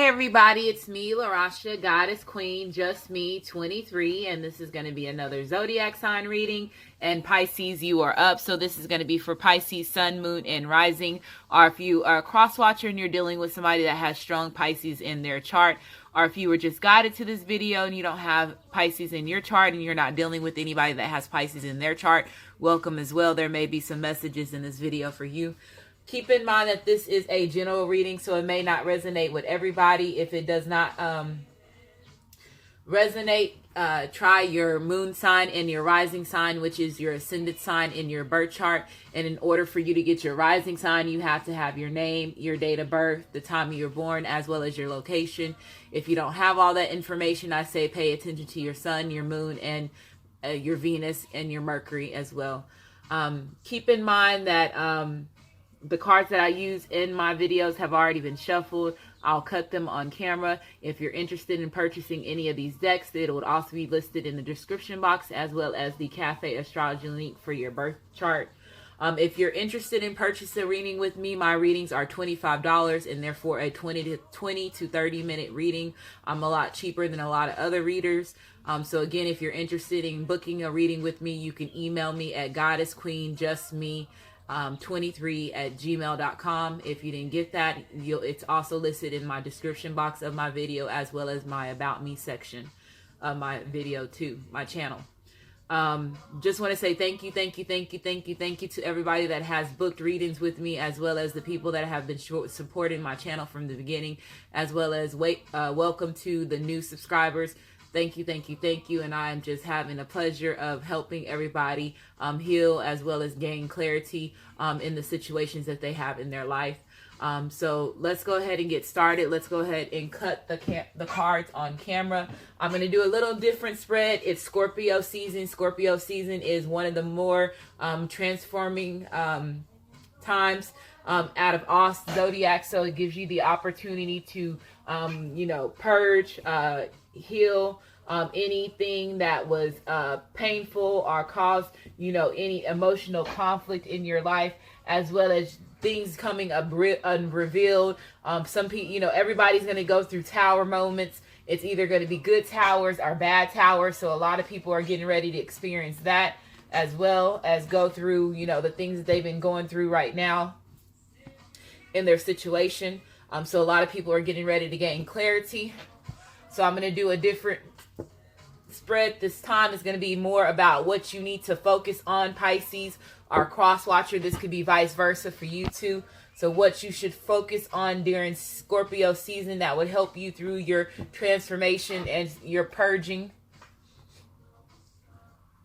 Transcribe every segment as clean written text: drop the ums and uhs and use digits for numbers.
Everybody, it's me, LaRasha, Goddess Queen, just me, 23, and this is going to be another zodiac sign reading. And Pisces, you are up. So this is going to be for Pisces, Sun, Moon, and Rising. Or if you are a cross watcher and you're dealing with somebody that has strong Pisces in their chart, or if you were just guided to this video and you don't have Pisces in your chart and you're not dealing with anybody that has Pisces in their chart, welcome as well. There may be some messages in this video for you. Keep in mind that this is a general reading, so it may not resonate with everybody. If it does not resonate, try your moon sign and your rising sign, which is your ascendant sign in your birth chart. And in order for you to get your rising sign, you have to have your name, your date of birth, the time you were born, as well as your location. If you don't have all that information, I say pay attention to your sun, your moon, and your Venus and your Mercury as well. Keep in mind that the cards that I use in my videos have already been shuffled. I'll cut them on camera. If you're interested in purchasing any of these decks, it will also be listed in the description box, as well as the Cafe Astrology link for your birth chart. If you're interested in purchasing a reading with me, my readings are $25, and therefore a 20 to 30 minute reading. I'm a lot cheaper than a lot of other readers. So again, if you're interested in booking a reading with me, you can email me at goddessqueenjustme 23@gmail.com. If you didn't get that, it's also listed in my description box of my video, as well as my about me section of my video too, my channel. Just want to say thank you to everybody that has booked readings with me, as well as the people that have been supporting my channel from the beginning, as well as welcome to the new subscribers. Thank you. And I'm just having a pleasure of helping everybody heal, as well as gain clarity in the situations that they have in their life. So let's go ahead and get started. Let's go ahead and cut the cards on camera. I'm going to do a little different spread. It's Scorpio season. Scorpio season is one of the more transforming times out of all zodiac. So it gives you the opportunity to, purge, heal anything that was painful or caused, any emotional conflict in your life, as well as things coming unrevealed. Some people, everybody's going to go through tower moments. It's either going to be good towers or bad towers. So a lot of people are getting ready to experience that, as well as go through, the things that they've been going through right now in their situation. So a lot of people are getting ready to gain clarity. So I'm going to do a different spread this time. Is going to be more about what you need to focus on, Pisces or cross watcher. This could be vice versa for you too. So what you should focus on during Scorpio season that would help you through your transformation and your purging.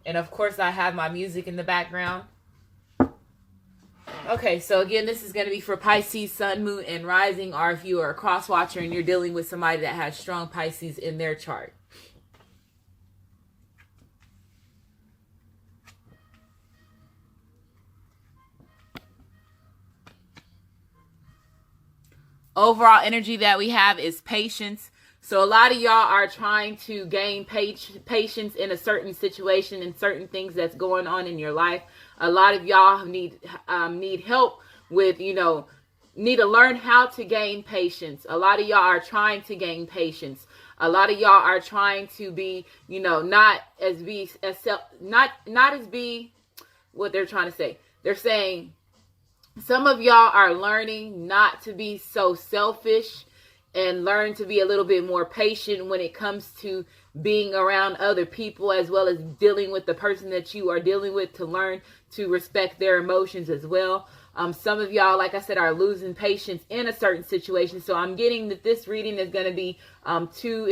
And of course, I have my music in the background. Okay, so again, this is going to be for Pisces, Sun, Moon, and Rising, or if you are a cross watcher and you're dealing with somebody that has strong Pisces in their chart. Overall energy that we have is patience. So a lot of y'all are trying to gain patience in a certain situation and certain things that's going on in your life. A lot of y'all need help with, need to learn how to gain patience. A lot of y'all are trying to gain patience. A lot of y'all are trying to be, not be what they're trying to say. They're saying some of y'all are learning not to be so selfish and learn to be a little bit more patient when it comes to being around other people, as well as dealing with the person that you are dealing with, to learn to respect their emotions as well. Some of y'all, like I said, are losing patience in a certain situation. So I'm getting that this reading is going to be two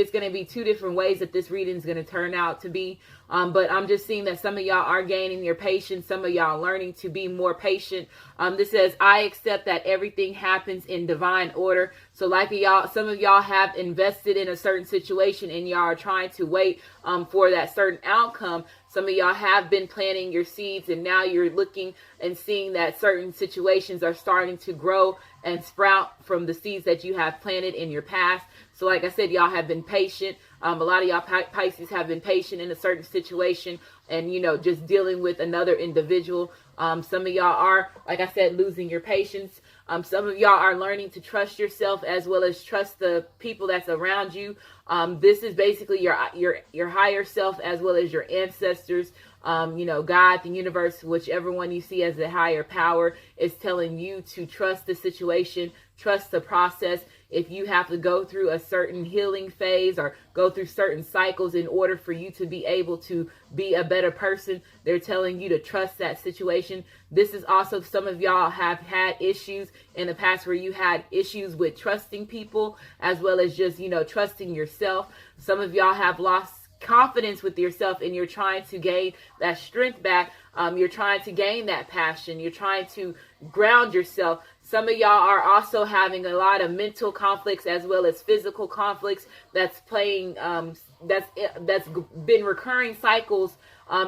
different ways that this reading is going to turn out to be. But I'm just seeing that some of y'all are gaining your patience. Some of y'all learning to be more patient. This says, I accept that everything happens in divine order. So like some of y'all have invested in a certain situation and y'all are trying to wait for that certain outcome. Some of y'all have been planting your seeds, and now you're looking and seeing that certain situations are starting to grow and sprout from the seeds that you have planted in your past. So like I said, y'all have been patient. A lot of y'all Pisces have been patient in a certain situation and, just dealing with another individual. Some of y'all are, like I said, losing your patience. Some of y'all are learning to trust yourself as well as trust the people that's around you. This is basically your higher self as well as your ancestors. God, the universe, whichever one you see as the higher power, is telling you to trust the situation, trust the process. If you have to go through a certain healing phase or go through certain cycles in order for you to be able to be a better person, they're telling you to trust that situation. This is also, some of y'all have had issues in the past where you had issues with trusting people as well as just, trusting yourself. Some of y'all have lost confidence with yourself and you're trying to gain that strength back. You're trying to gain that passion. You're trying to ground yourself. Some of y'all are also having a lot of mental conflicts as well as physical conflicts that's playing, that's been recurring cycles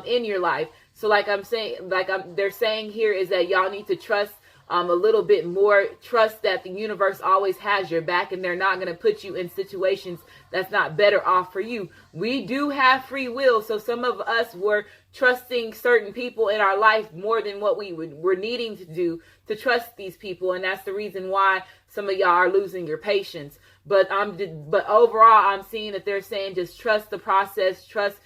in your life. So they're saying here is that y'all need to trust a little bit more. Trust that the universe always has your back and they're not going to put you in situations that's not better off for you. We do have free will. So some of us were trusting certain people in our life more than what we're needing to do to trust these people. And that's the reason why some of y'all are losing your patience. But overall, I'm seeing that they're saying just trust the process, trust,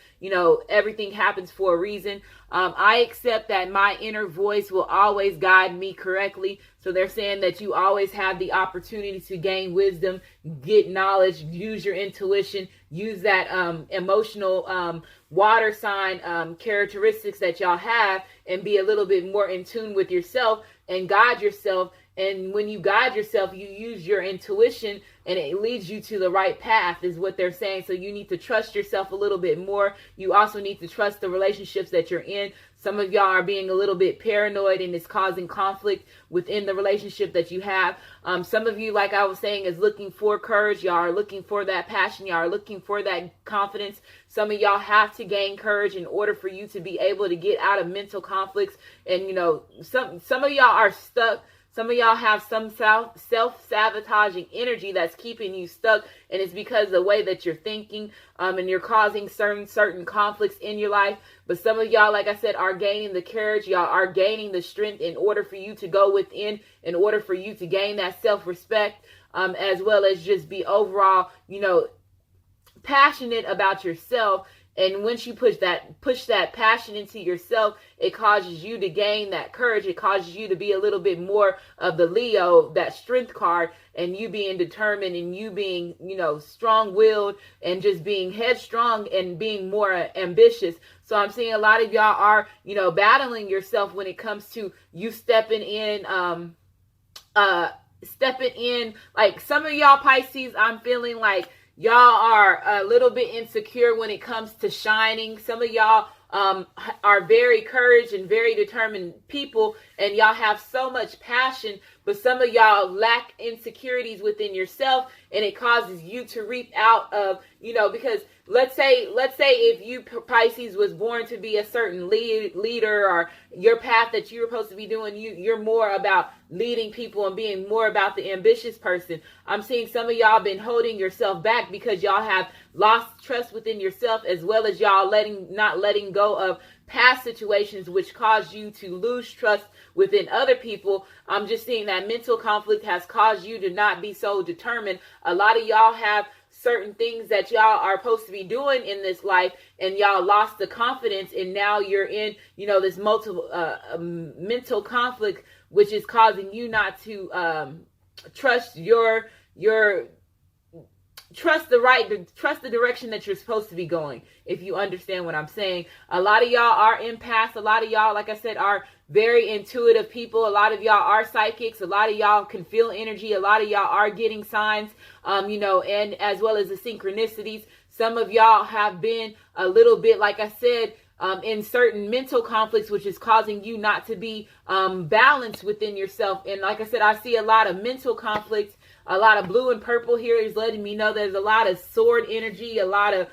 everything happens for a reason. I accept that my inner voice will always guide me correctly. So they're saying that you always have the opportunity to gain wisdom, get knowledge, use your intuition, use that emotional water sign characteristics that y'all have, and be a little bit more in tune with yourself and guide yourself. And when you guide yourself, you use your intuition and it leads you to the right path, is what they're saying. So you need to trust yourself a little bit more. You also need to trust the relationships that you're in. Some of y'all are being a little bit paranoid and it's causing conflict within the relationship that you have. Some of you, like I was saying, is looking for courage. Y'all are looking for that passion. Y'all are looking for that confidence. Some of y'all have to gain courage in order for you to be able to get out of mental conflicts. And, some of y'all are stuck. Some of y'all have some self-sabotaging energy that's keeping you stuck, and it's because of the way that you're thinking, and you're causing certain conflicts in your life. But some of y'all, like I said, are gaining the courage. Y'all are gaining the strength in order for you to go within, in order for you to gain that self-respect, as well as just be overall, passionate about yourself. And once you push that passion into yourself, it causes you to gain that courage. It causes you to be a little bit more of the Leo, that strength card, and you being determined and you being, strong-willed and just being headstrong and being more ambitious. So I'm seeing a lot of y'all are, battling yourself when it comes to you stepping in, like some of y'all Pisces, I'm feeling like y'all are a little bit insecure when it comes to shining. Some of y'all are very courage and very determined people, and y'all have so much passion, but some of y'all lack insecurities within yourself, and it causes you to reap out of, because let's say if you Pisces was born to be a certain leader, or your path that you're supposed to be doing, you're more about leading people and being more about the ambitious person. I'm seeing some of y'all been holding yourself back because y'all have lost trust within yourself, as well as y'all not letting go of past situations which caused you to lose trust within other people. I'm just seeing that mental conflict has caused you to not be so determined. A lot of y'all have certain things that y'all are supposed to be doing in this life, and y'all lost the confidence, and now you're in, this multiple mental conflict, which is causing you not to trust trust the direction that you're supposed to be going, if you understand what I'm saying. A lot of y'all are empaths. A lot of y'all, like I said, are very intuitive people. A lot of y'all are psychics. A lot of y'all can feel energy. A lot of y'all are getting signs, and as well as the synchronicities. Some of y'all have been a little bit, like I said, in certain mental conflicts, which is causing you not to be balanced within yourself. And like I said, I see a lot of mental conflicts. A lot of blue and purple here is letting me know there's a lot of sword energy, a lot of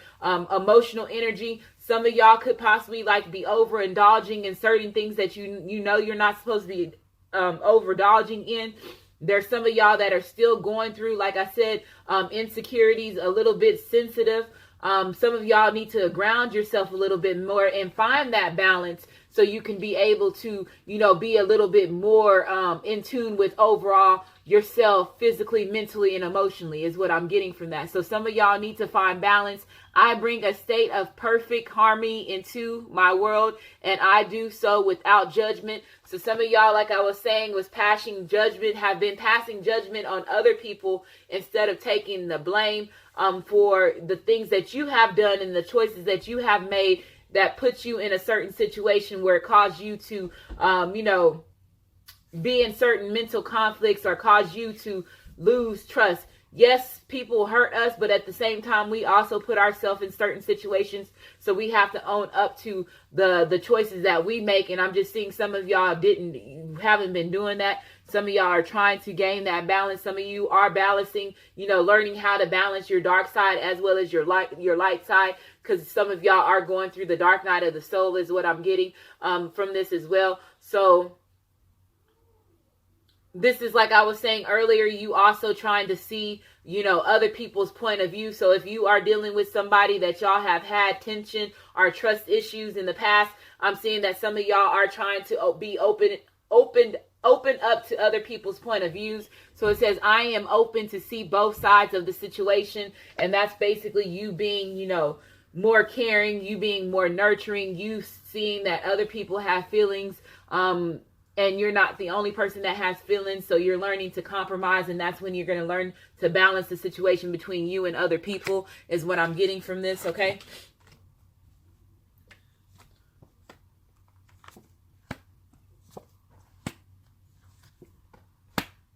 emotional energy. Some of y'all could possibly be overindulging in certain things that you're not supposed to be overindulging in. There's some of y'all that are still going through, like I said, insecurities, a little bit sensitive. Some of y'all need to ground yourself a little bit more and find that balance so you can be able to, you know, be a little bit more in tune with overall yourself physically, mentally, and emotionally is what I'm getting from that. So some of y'all need to find balance. I bring a state of perfect harmony into my world, and I do so without judgment. So some of y'all, like I was saying, was passing judgment, have been passing judgment on other people instead of taking the blame for the things that you have done and the choices that you have made that puts you in a certain situation where it caused you to, you know, be in certain mental conflicts or cause you to lose trust. Yes, people hurt us, but at the same time, we also put ourselves in certain situations. So we have to own up to the choices that we make. And I'm just seeing some of y'all haven't been doing that. Some of y'all are trying to gain that balance. Some of you are balancing, you know, learning how to balance your dark side as well as your light side. Because some of y'all are going through the dark night of the soul is what I'm getting from this as well. So this is, like I was saying earlier, you also trying to see, you know, other people's point of view. So if you are dealing with somebody that y'all have had tension or trust issues in the past, I'm seeing that some of y'all are trying to be open up to other people's point of views. So it says, I am open to see both sides of the situation. And that's basically you being, you know, more caring, you being more nurturing, you seeing that other people have feelings, and you're not the only person that has feelings. So you're learning to compromise, and that's when you're going to learn to balance the situation between you and other people is what I'm getting from this. Okay.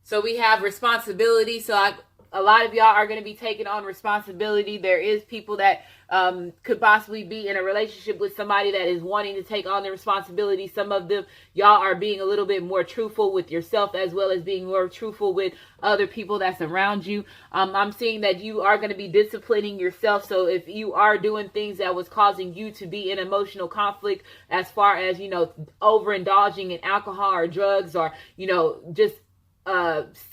So we have responsibility. So a lot of y'all are going to be taking on responsibility. There is people that could possibly be in a relationship with somebody that is wanting to take on the responsibility. Some of them, y'all are being a little bit more truthful with yourself as well as being more truthful with other people that's around you. I'm seeing that you are going to be disciplining yourself. So if you are doing things that was causing you to be in emotional conflict, as far as, you know, overindulging in alcohol or drugs, or, you know, just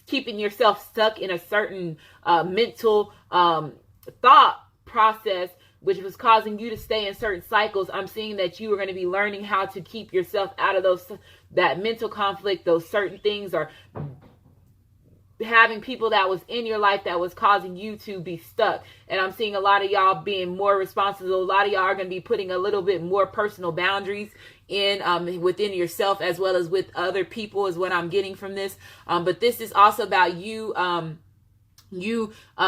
keeping yourself stuck in a certain mental thought process, which was causing you to stay in certain cycles, I'm seeing that you are going to be learning how to keep yourself out of that mental conflict, those certain things, or having people that was in your life that was causing you to be stuck. And I'm seeing a lot of y'all being more responsible. A lot of y'all are going to be putting a little bit more personal boundaries in within yourself as well as with other people is what I'm getting from this. But this is also about you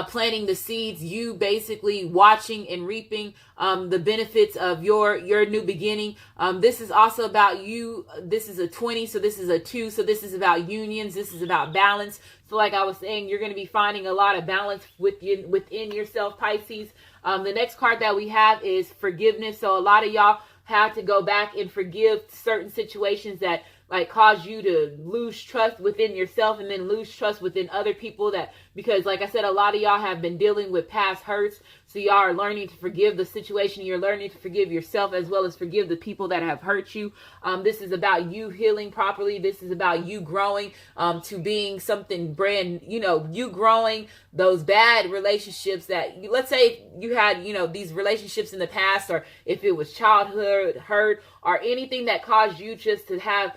planting the seeds, you basically watching and reaping the benefits of your new beginning. This is also about you. This is a 20, so this is a 2, so this is about unions. This is about balance. So like I was saying, you're going to be finding a lot of balance within yourself, Pisces. The next card that we have is forgiveness. So a lot of y'all have to go back and forgive certain situations that like cause you to lose trust within yourself and then lose trust within other people, that because like I said, a lot of y'all have been dealing with past hurts. So y'all are learning to forgive the situation. You're learning to forgive yourself as well as forgive the people that have hurt you. This is about you healing properly. This is about you growing to being something brand, you growing those bad relationships that let's say you had, these relationships in the past, or if it was childhood hurt or anything that caused you just to have,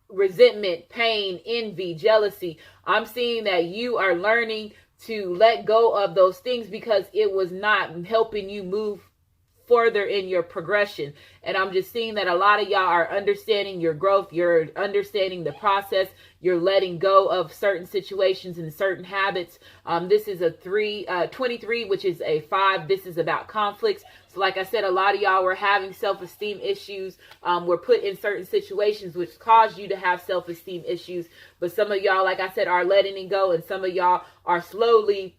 resentment, pain, envy, jealousy. I'm seeing that you are learning to let go of those things because it was not helping you move further in your progression. And I'm just seeing that a lot of y'all are understanding your growth. You're understanding the process. You're letting go of certain situations and certain habits. This is a 23, which is a 5. This is about conflicts. So like I said, a lot of y'all were having self-esteem issues. Were put in certain situations which caused you to have self-esteem issues. But some of y'all, like I said, are letting it go. And some of y'all are slowly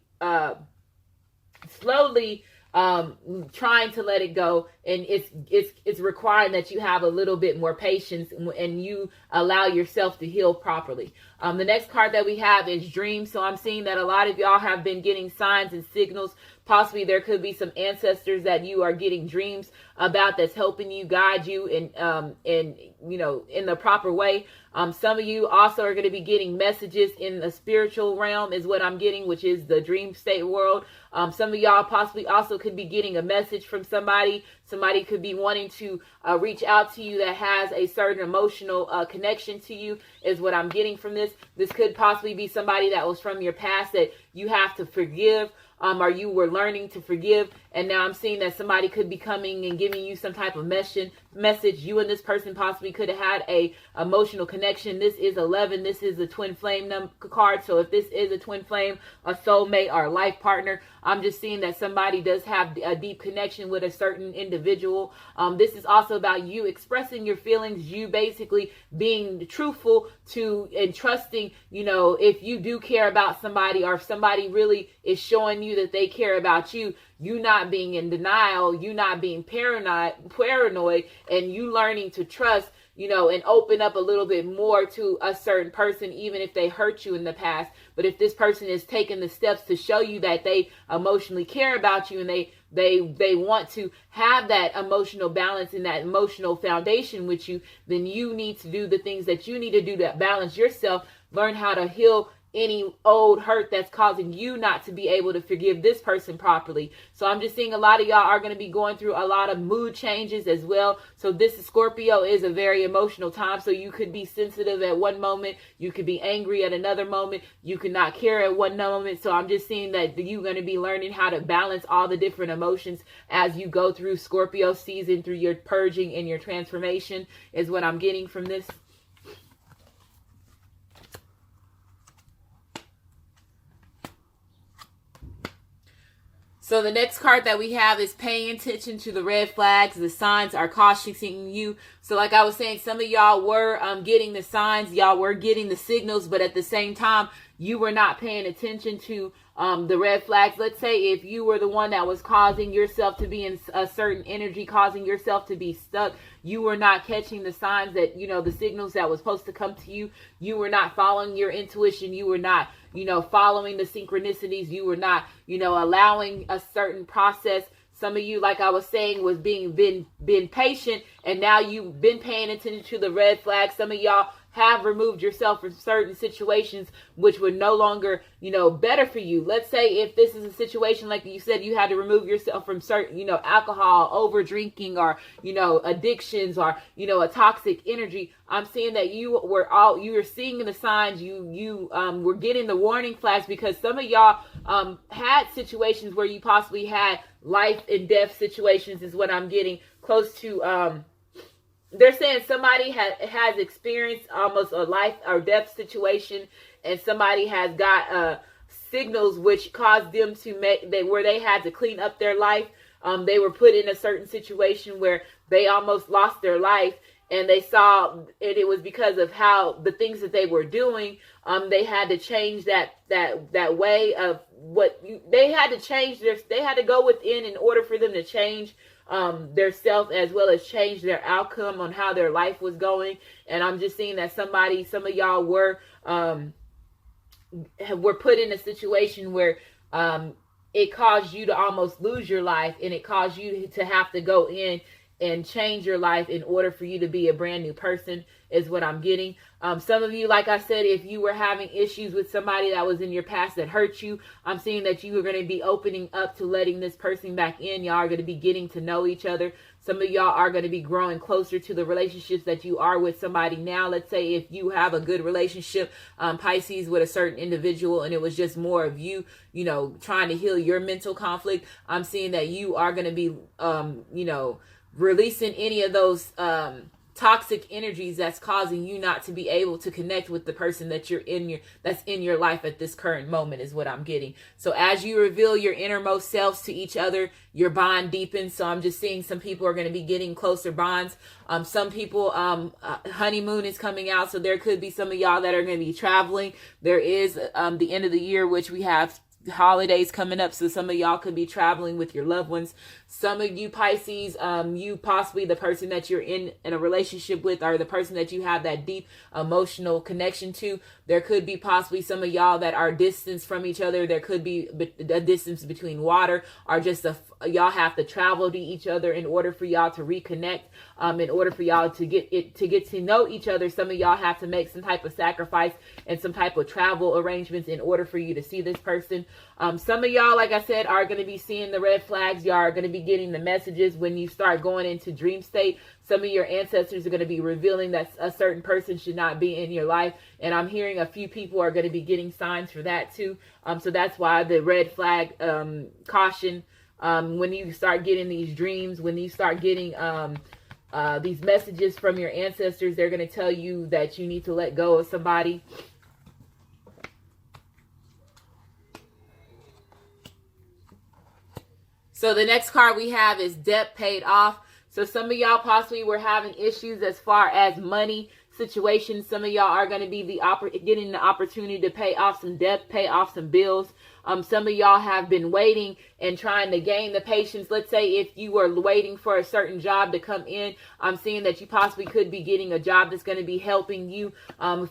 trying to let it go, and it's requiring that you have a little bit more patience and you allow yourself to heal properly. The next card that we have is dreams. So I'm seeing that a lot of y'all have been getting signs and signals Possibly there could be some ancestors that you are getting dreams about that's helping you, guide you in the proper way. Some of you also are going to be getting messages in the spiritual realm is what I'm getting, which is the dream state world. Some of y'all possibly also could be getting a message from somebody. Somebody could be wanting to reach out to you that has a certain emotional connection to you is what I'm getting from this. This could possibly be somebody that was from your past that you have to forgive. Or you were learning to forgive, and now I'm seeing that somebody could be coming and giving you some type of message. You and this person possibly could have had a emotional connection. This is 11. This is a twin flame card. So if this is a twin flame, a soulmate, or a life partner, I'm just seeing that somebody does have a deep connection with a certain individual. This is also about you expressing your feelings, you basically being truthful to and trusting, if you do care about somebody, or if somebody really is showing you that they care about you, you not being in denial, you not being paranoid, and you learning to trust, and open up a little bit more to a certain person, even if they hurt you in the past. But if this person is taking the steps to show you that they emotionally care about you, and they want to have that emotional balance and that emotional foundation with you, then you need to do the things that you need to do to balance yourself. Learn how to heal any old hurt that's causing you not to be able to forgive this person properly. So I'm just seeing a lot of y'all are going to be going through a lot of mood changes as well. So this Scorpio is a very emotional time. So you could be sensitive at one moment. You could be angry at another moment. You could not care at one moment. So I'm just seeing that you're going to be learning how to balance all the different emotions as you go through Scorpio season, through your purging and your transformation is what I'm getting from this. So the next card that we have is paying attention to the red flags. The signs are cautioning you. So like I was saying, some of y'all were getting the signs. Y'all were getting the signals. But at the same time, you were not paying attention to the red flags. Let's say if you were the one that was causing yourself to be in a certain energy, causing yourself to be stuck, you were not catching the signs that, the signals that was supposed to come to you. You were not following your intuition. You were not, following the synchronicities. You were not, allowing a certain process. Some of you, like I was saying, was been patient, and now you've been paying attention to the red flags. Some of y'all have removed yourself from certain situations which were no longer, better for you. Let's say if this is a situation, like you said, you had to remove yourself from certain, alcohol, over drinking, or, addictions, or, a toxic energy. I'm seeing that you were seeing the signs, you were getting the warning flags, because some of y'all had situations where you possibly had life and death situations is what I'm getting close to. They're saying somebody has experienced almost a life or death situation, and somebody has got signals which caused them to where they had to clean up their life. They were put in a certain situation where they almost lost their life, and they saw, and it was because of how the things that they were doing. They had to change that way of what they had to change. They had to go within in order for them to change their self, as well as change their outcome on how their life was going. And I'm just seeing that some of y'all were put in a situation where it caused you to almost lose your life, and it caused you to have to go in and change your life in order for you to be a brand new person is what I'm getting. Some of you, like I said, if you were having issues with somebody that was in your past that hurt you, I'm seeing that you are going to be opening up to letting this person back in. Y'all are going to be getting to know each other. Some of y'all are going to be growing closer to the relationships that you are with somebody now. Let's say if you have a good relationship, Pisces, with a certain individual, and it was just more of you, trying to heal your mental conflict. I'm seeing that you are going to be, releasing any of those toxic energies that's causing you not to be able to connect with the person that's in your life at this current moment is what I'm getting. So as you reveal your innermost selves to each other, your bond deepens. So I'm just seeing some people are going to be getting closer bonds. Some people, honeymoon is coming out. So there could be some of y'all that are going to be traveling. There is the end of the year, which we have holidays coming up, so some of y'all could be traveling with your loved ones. Some of you Pisces, you possibly the person that you're in a relationship with, or the person that you have that deep emotional connection to. There could be possibly some of y'all that are distanced from each other. There could be a distance between water, or just y'all have to travel to each other in order for y'all to reconnect. In order for y'all to get to know each other, some of y'all have to make some type of sacrifice and some type of travel arrangements in order for you to see this person. Some of y'all, like I said, are going to be seeing the red flags. Y'all are going to be getting the messages when you start going into dream state. Some of your ancestors are going to be revealing that a certain person should not be in your life. And I'm hearing a few people are going to be getting signs for that too. So that's why the red flag caution, when you start getting these dreams, when you start getting these messages from your ancestors, they're going to tell you that you need to let go of somebody. So the next card we have is debt paid off. So some of y'all possibly were having issues as far as money situations. Some of y'all are going to be getting the opportunity to pay off some debt, pay off some bills. Some of y'all have been waiting and trying to gain the patience. Let's say if you were waiting for a certain job to come in, I'm seeing that you possibly could be getting a job that's going to be helping you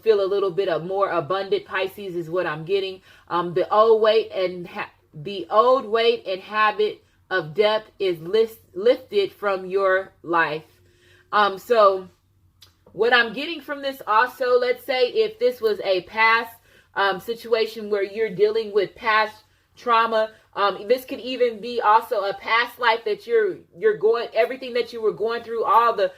feel a little bit of more abundant. Pisces is what I'm getting. The old weight and habit of debt is lifted from your life. So what I'm getting from this also, let's say if this was a past situation where you're dealing with past trauma, this could even be also a past life that you're going, everything that you were going through, all the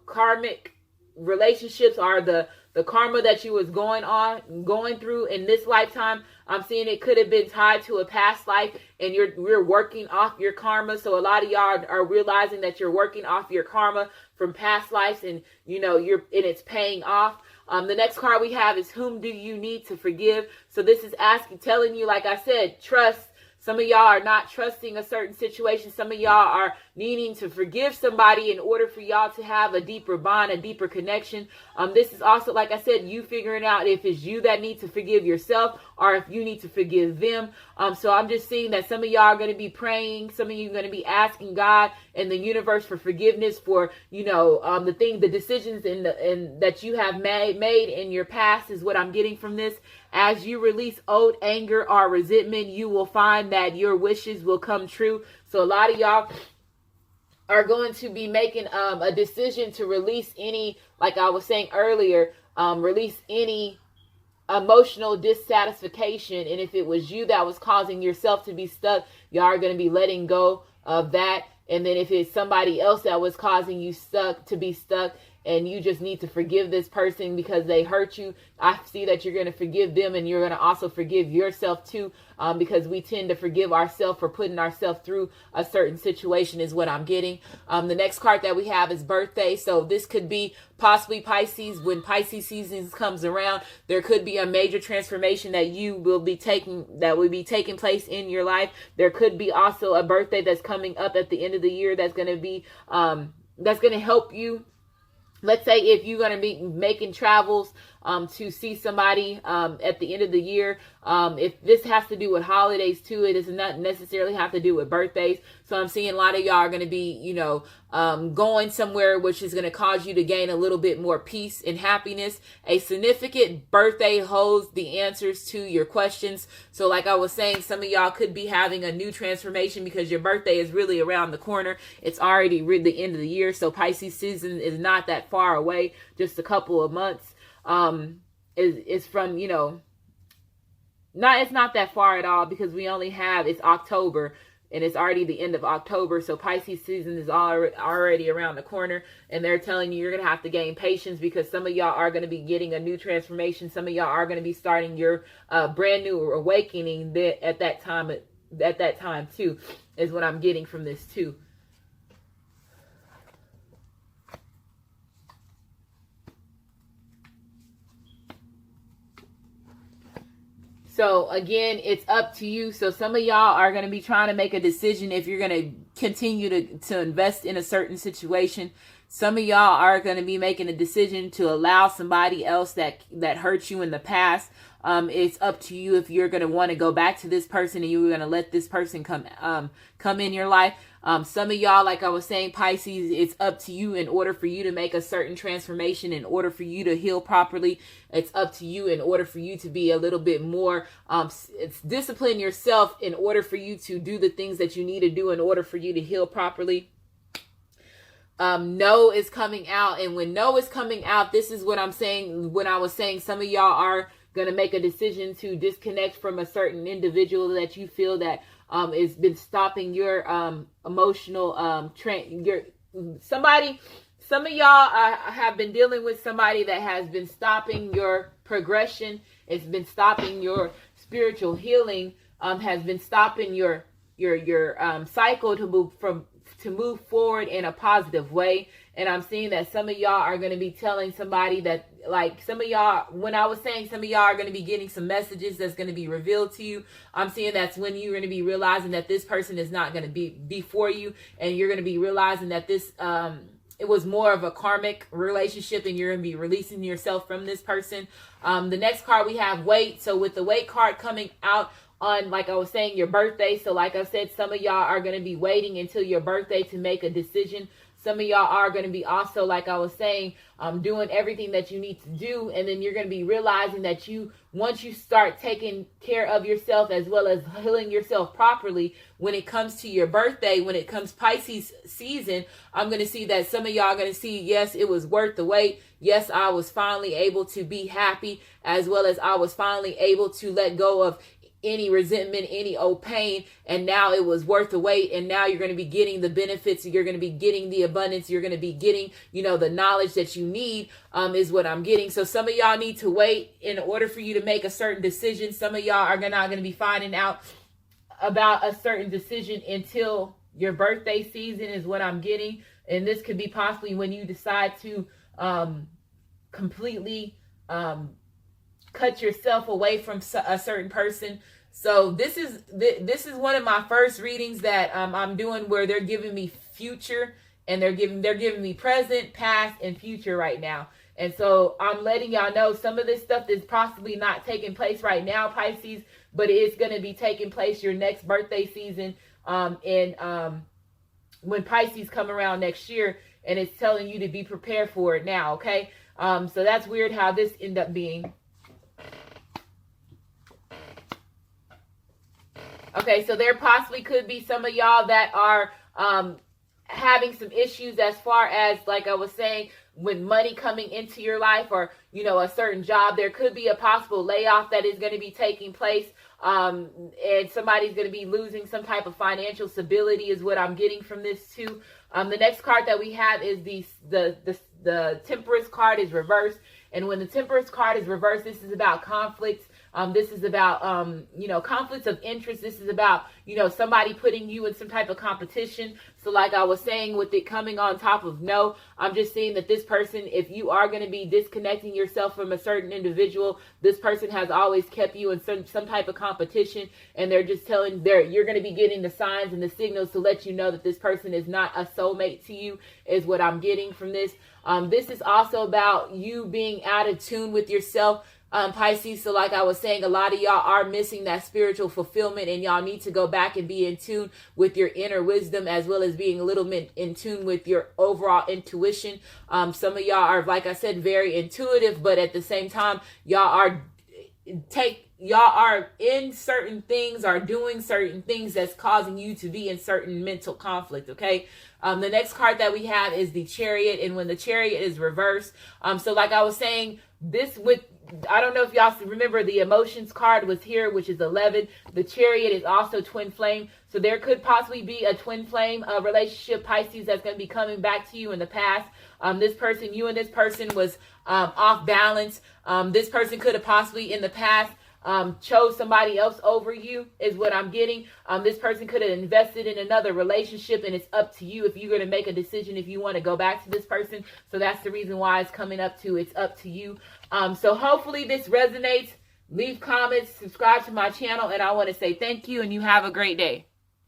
karmic relationships, are the karma that you was going through in this lifetime. I'm seeing it could have been tied to a past life, and you're working off your karma. So a lot of y'all are realizing that you're working off your karma from past lives, and it's paying off. The next card we have is whom do you need to forgive? So this is telling you, like I said, trust. Some of y'all are not trusting a certain situation. Some of y'all are needing to forgive somebody in order for y'all to have a deeper bond, a deeper connection. This is also, like I said, you figuring out if it's you that need to forgive yourself or if you need to forgive them. So I'm just seeing that some of y'all are going to be praying. Some of you are going to be asking God and the universe for forgiveness for, the decisions that you have made in your past is what I'm getting from this. As you release old anger or resentment, you will find that your wishes will come true. So a lot of y'all are going to be making a decision to release any, like I was saying earlier, release any emotional dissatisfaction. And if it was you that was causing yourself to be stuck, y'all are going to be letting go of that. And then if it's somebody else that was causing you to be stuck, and you just need to forgive this person because they hurt you, I see that you're going to forgive them, and you're going to also forgive yourself too, because we tend to forgive ourselves for putting ourselves through a certain situation is what I'm getting. The next card that we have is birthday. So this could be possibly Pisces. When Pisces season comes around, there could be a major transformation that will be taking place in your life. There could be also a birthday that's coming up at the end of the year that's going to be that's going to help you. Let's say if you're going to be making travels to see somebody at the end of the year, if this has to do with holidays too, it does not necessarily have to do with birthdays. So I'm seeing a lot of y'all are going to be, going somewhere which is going to cause you to gain a little bit more peace and happiness. A significant birthday holds the answers to your questions. So like I was saying, some of y'all could be having a new transformation because your birthday is really around the corner. It's already the end of the year. So Pisces season is not that far away, just a couple of months. It's from, it's not that far at all, because it's October and it's already the end of October. So Pisces season is already around the corner, and they're telling you you're going to have to gain patience because some of y'all are going to be getting a new transformation. Some of y'all are going to be starting your brand new awakening at that time too, is what I'm getting from this too. So again, it's up to you. So some of y'all are going to be trying to make a decision if you're going to continue to invest in a certain situation. Some of y'all are going to be making a decision to allow somebody else that hurt you in the past It's up to you if you're going to want to go back to this person and you're going to let this person come in your life. Some of y'all, like I was saying, Pisces, it's up to you in order for you to make a certain transformation, in order for you to heal properly. It's up to you in order for you to be a little bit more, it's discipline yourself in order for you to do the things that you need to do in order for you to heal properly. No is coming out. And when no is coming out, this is what I'm saying. When I was saying some of y'all are going to make a decision to disconnect from a certain individual that you feel that has been stopping your emotional some of y'all have been dealing with somebody that has been stopping your progression. It's been stopping your spiritual healing, has been stopping your cycle to move forward in a positive way. And I'm seeing that some of y'all are going to be telling somebody that, like, some of y'all, when I was saying some of y'all are going to be getting some messages that's going to be revealed to you, I'm seeing that's when you're going to be realizing that this person is not going to be for you, and you're going to be realizing that this it was more of a karmic relationship, and you're going to be releasing yourself from this person. The next card we have Wait. So with the Wait card coming out on, like I was saying, your birthday. So like I said, some of y'all are going to be waiting until your birthday to make a decision. Some of y'all are going to be also, like I was saying, doing everything that you need to do. And then you're going to be realizing that once you start taking care of yourself as well as healing yourself properly, when it comes to your birthday, when it comes Pisces season, I'm going to see that some of y'all are going to see, yes, it was worth the wait. Yes, I was finally able to be happy, as well as I was finally able to let go of any resentment, any old pain, and now it was worth the wait. And now you're going to be getting the benefits, you're going to be getting the abundance, you're going to be getting, the knowledge that you need, is what I'm getting. So some of y'all need to wait in order for you to make a certain decision. Some of y'all are not going to be finding out about a certain decision until your birthday season, is what I'm getting. And this could be possibly when you decide to completely cut yourself away from a certain person. So this is one of my first readings that I'm doing, where they're giving me future, and they're giving me present, past, and future right now. And so I'm letting y'all know some of this stuff is possibly not taking place right now, Pisces, but it's going to be taking place your next birthday season, when Pisces come around next year, and it's telling you to be prepared for it now. Okay. So that's weird how this ended up being. Okay, so there possibly could be some of y'all that are having some issues as far as, like I was saying, with money coming into your life, or, a certain job. There could be a possible layoff that is going to be taking place, and somebody's going to be losing some type of financial stability, is what I'm getting from this too. The next card that we have is the Temperance card is reversed. And when the Temperance card is reversed, this is about conflicts. This is about, conflicts of interest. This is about, somebody putting you in some type of competition. So like I was saying, with it coming on top of no, I'm just seeing that this person, if you are going to be disconnecting yourself from a certain individual, this person has always kept you in some type of competition. And they're just you're going to be getting the signs and the signals to let you know that this person is not a soulmate to you, is what I'm getting from this. This is also about you being out of tune with yourself, Pisces. So like I was saying, a lot of y'all are missing that spiritual fulfillment, and y'all need to go back and be in tune with your inner wisdom, as well as being a little bit in tune with your overall intuition. Some of y'all are, like I said, very intuitive, but at the same time, y'all are in certain things, or doing certain things that's causing you to be in certain mental conflict. Okay. The next card that we have is the Chariot, and when the Chariot is reversed, so like I was saying, I don't know if y'all remember, the Emotions card was here, which is 11. The Chariot is also twin flame. So there could possibly be a twin flame relationship, Pisces, that's going to be coming back to you in the past. You and this person was off balance. This person could have possibly in the past chose somebody else over you, is what I'm getting. This person could have invested in another relationship, and it's up to you if you're going to make a decision if you want to go back to this person. So that's the reason why it's coming up to, it's up to you. So hopefully this resonates. Leave comments, subscribe to my channel, and I want to say thank you, and you have a great day.